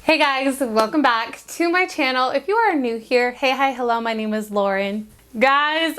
Hey guys, welcome back to my channel. If you are new here, hey, hi, hello, my name is Lauren. Guys,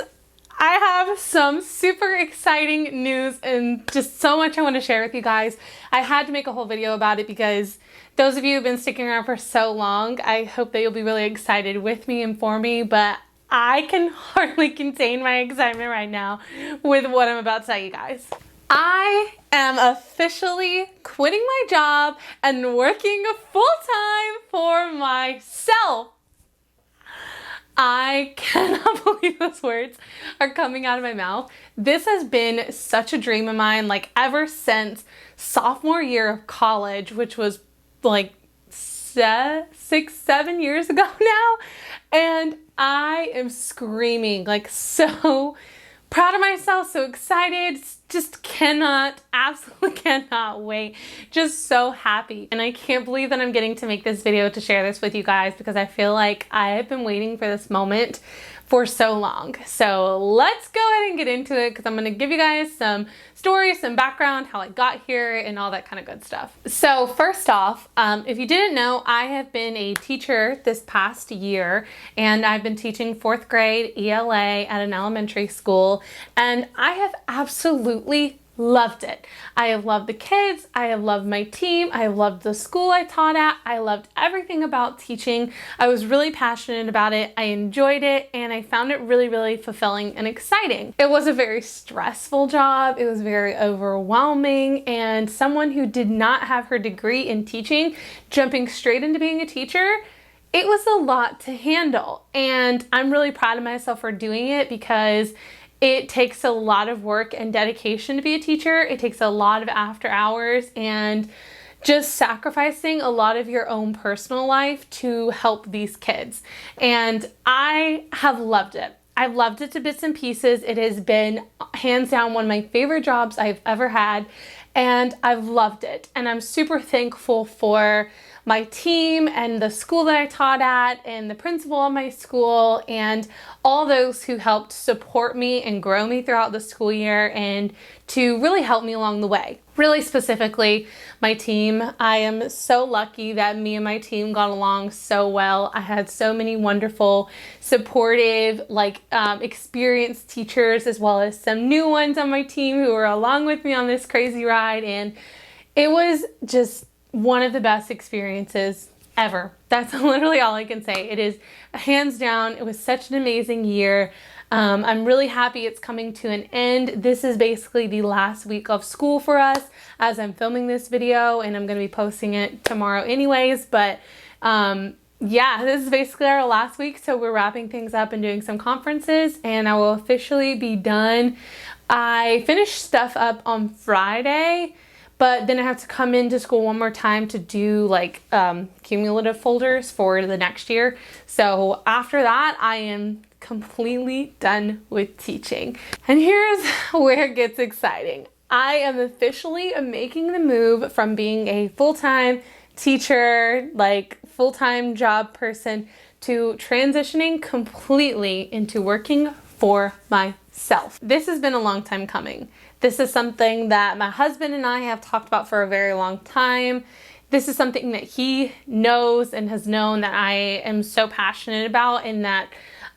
I have some super exciting news and just so much I want to share with you guys. I had to make a whole video about it because those of you who have been sticking around for so long, I hope that you'll be really excited with me and for me, but I can hardly contain my excitement right now with what I'm about to tell you guys. I am officially quitting my job and working full-time for myself. I cannot believe those words are coming out of my mouth. This has been such a dream of mine, like ever since sophomore year of college, which was like 6-7 years ago now. And I am screaming, like so proud of myself, so excited, just absolutely cannot wait. Just so happy. And I can't believe that I'm getting to make this video to share this with you guys because I feel like I have been waiting for this moment for so long. So let's go ahead and get into it because I'm going to give you guys some stories, some background, how I got here and all that kind of good stuff. So first off, if you didn't know, I have been a teacher this past year and I've been teaching 4th grade ELA at an elementary school and I have absolutely loved it. I have loved the kids, I have loved my team, I have loved the school I taught at, I loved everything about teaching. I was really passionate about it, I enjoyed it, and I found it really, really fulfilling and exciting. It was a very stressful job, it was very overwhelming, and someone who did not have her degree in teaching, jumping straight into being a teacher, it was a lot to handle. And I'm really proud of myself for doing it because it takes a lot of work and dedication to be a teacher. It takes a lot of after hours and just sacrificing a lot of your own personal life to help these kids. And I have loved it. I've loved it to bits and pieces. It has been hands down one of my favorite jobs I've ever had. And I've loved it. And I'm super thankful for my team and the school that I taught at and the principal of my school and all those who helped support me and grow me throughout the school year and to really help me along the way. Really specifically, my team. I am so lucky that me and my team got along so well. I had so many wonderful, supportive, experienced teachers as well as some new ones on my team who were along with me on this crazy ride, and it was just one of the best experiences ever. That's literally all I can say. It is hands down. It was such an amazing year. I'm really happy it's coming to an end. This is basically the last week of school for us as I'm filming this video, and I'm going to be posting it tomorrow anyways. But yeah, this is basically our last week. So we're wrapping things up and doing some conferences, and I will officially be done. I finished stuff up on Friday, but then I have to come into school one more time to do cumulative folders for the next year. So after that, I am completely done with teaching. And here's where it gets exciting. I am officially making the move from being a full-time teacher, full-time job person, to transitioning completely into working for myself. This has been a long time coming. This is something that my husband and I have talked about for a very long time. This is something that he knows and has known that I am so passionate about, and that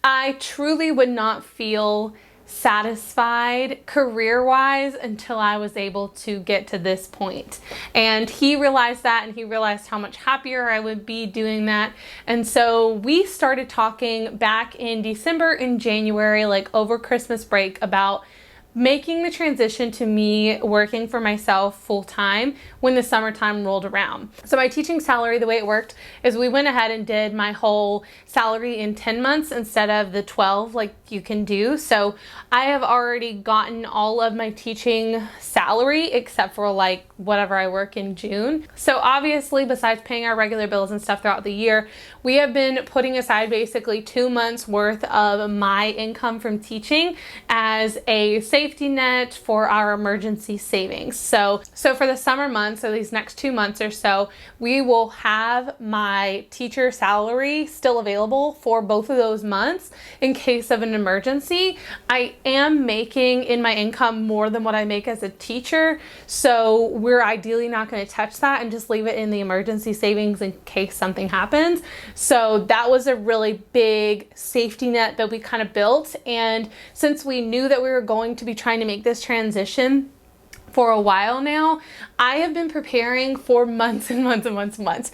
I truly would not feel satisfied career-wise until I was able to get to this point. And he realized that, and he realized how much happier I would be doing that. And so we started talking back in December and January, over Christmas break, about making the transition to me working for myself full-time when the summertime rolled around. So my teaching salary, the way it worked is we went ahead and did my whole salary in 10 months instead of the 12 like you can do. So I have already gotten all of my teaching salary except for whatever I work in June. So obviously, besides paying our regular bills and stuff throughout the year, we have been putting aside basically 2 months worth of my income from teaching as a savings safety net for our emergency savings. So for the summer months, or these next 2 months or so, we will have my teacher salary still available for both of those months in case of an emergency. I am making in my income more than what I make as a teacher, so we're ideally not going to touch that and just leave it in the emergency savings in case something happens. So that was a really big safety net that we kind of built. And since we knew that we were going to be trying to make this transition for a while now, I have been preparing for months and months and months and months.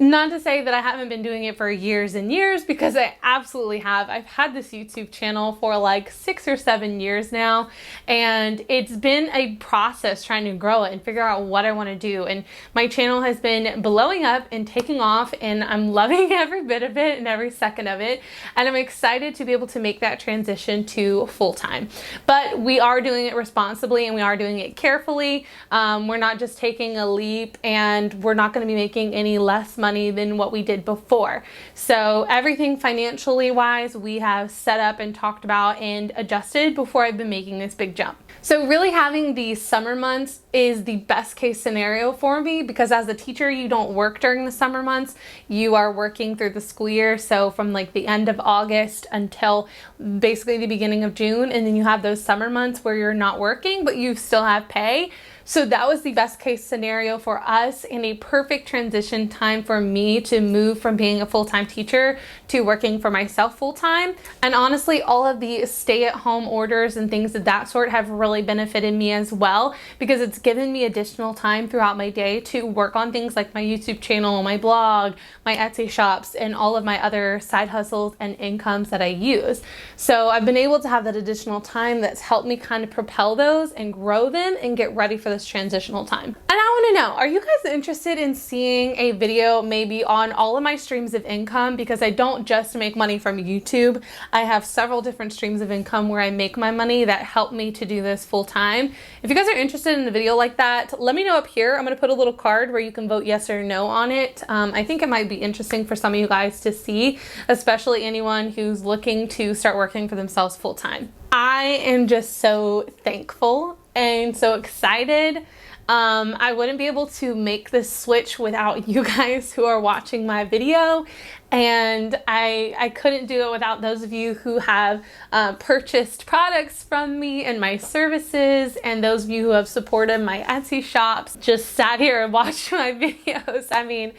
Not to say that I haven't been doing it for years and years, because I absolutely have. I've had this YouTube channel for like 6 or 7 years now, and it's been a process trying to grow it and figure out what I want to do. And my channel has been blowing up and taking off, and I'm loving every bit of it and every second of it. And I'm excited to be able to make that transition to full-time. But we are doing it responsibly, and we are doing it carefully. We're not just taking a leap, and we're not going to be making any less money than what we did before. So everything financially wise, we have set up and talked about and adjusted before I've been making this big jump. So really having these summer months is the best case scenario for me, because as a teacher, you don't work during the summer months. You are working through the school year. So from like the end of August until basically the beginning of June. And then you have those summer months where you're not working, but you still have pay. So that was the best case scenario for us, and a perfect transition time for me to move from being a full-time teacher to working for myself full-time. And honestly, all of the stay-at-home orders and things of that sort have really benefited me as well, because it's given me additional time throughout my day to work on things like my YouTube channel, my blog, my Etsy shops, and all of my other side hustles and incomes that I use. So I've been able to have that additional time that's helped me kind of propel those and grow them and get ready for this transitional time. And I want to know, are you guys interested in seeing a video maybe on all of my streams of income? Because I don't just make money from YouTube. I have several different streams of income where I make my money that help me to do this full time. If you guys are interested in a video like that, let me know up here. I'm going to put a little card where you can vote yes or no on it. I think it might be interesting for some of you guys to see, especially anyone who's looking to start working for themselves full time. I am just so thankful and so excited. I wouldn't be able to make this switch without you guys who are watching my video, and I couldn't do it without those of you who have purchased products from me and my services, and those of you who have supported my Etsy shops, just sat here and watched my videos. I mean,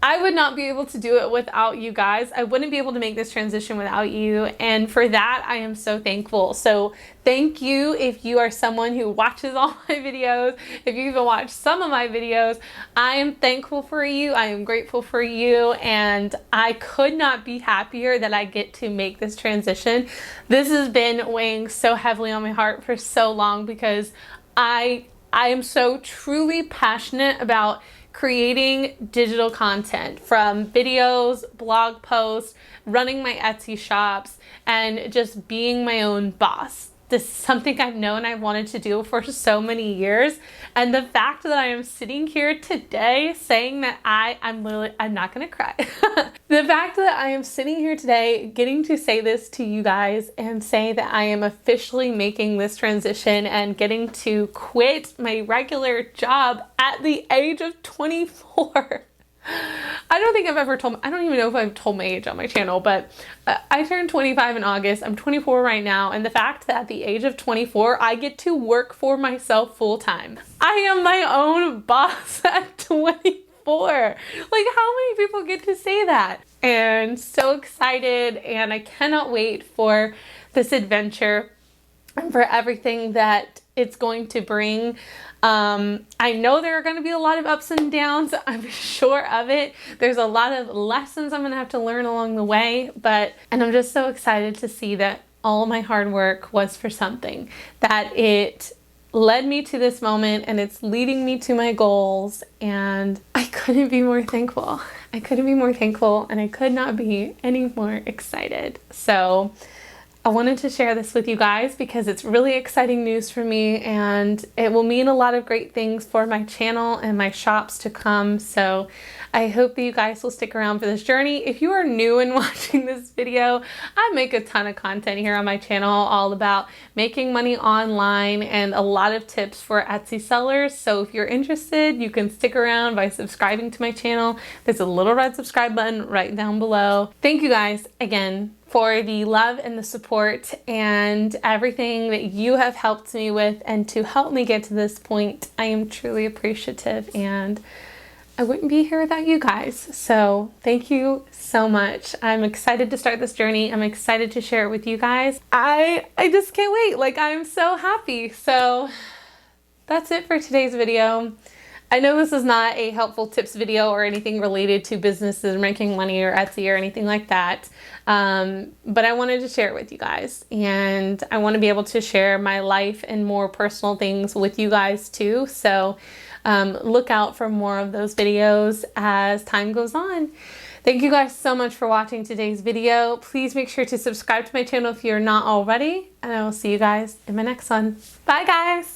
I would not be able to do it without you guys. I wouldn't be able to make this transition without you. And for that, I am so thankful. So thank you if you are someone who watches all my videos, if you even watch some of my videos. I am thankful for you. I am grateful for you. And I could not be happier that I get to make this transition. This has been weighing so heavily on my heart for so long, because I am so truly passionate about creating digital content, from videos, blog posts, running my Etsy shops, and just being my own boss. This is something I've known I wanted to do for so many years. And the fact that I am sitting here today saying that I'm not gonna cry. The fact that I am sitting here today getting to say this to you guys and say that I am officially making this transition and getting to quit my regular job at the age of 24. I don't think I've ever told, I don't even know if I've told my age on my channel, but I turned 25 in August. I'm 24 right now. And the fact that at the age of 24, I get to work for myself full time. I am my own boss at 24. Like, how many people get to say that? And so excited, and I cannot wait for this adventure and for everything that it's going to bring. I know there are going to be a lot of ups and downs. I'm sure of it. There's a lot of lessons I'm going to have to learn along the way, and I'm just so excited to see that all my hard work was for something, that it led me to this moment and it's leading me to my goals, and I couldn't be more thankful. I couldn't be more thankful, and I could not be any more excited. So I wanted to share this with you guys because it's really exciting news for me, and it will mean a lot of great things for my channel and my shops to come. So I hope that you guys will stick around for this journey. If you are new and watching this video, I make a ton of content here on my channel all about making money online and a lot of tips for Etsy sellers. So if you're interested, you can stick around by subscribing to my channel. There's a little red subscribe button right down below. Thank you guys again for the love and the support and everything that you have helped me with and to help me get to this point. I am truly appreciative, and I wouldn't be here without you guys. So thank you so much. I'm excited to start this journey. I'm excited to share it with you guys. I just can't wait. Like, I'm so happy. So that's it for today's video. I know this is not a helpful tips video or anything related to businesses making money or Etsy or anything like that. But I wanted to share it with you guys, and I want to be able to share my life and more personal things with you guys too. So look out for more of those videos as time goes on. Thank you guys so much for watching today's video. Please make sure to subscribe to my channel if you're not already, and I will see you guys in my next one. Bye guys!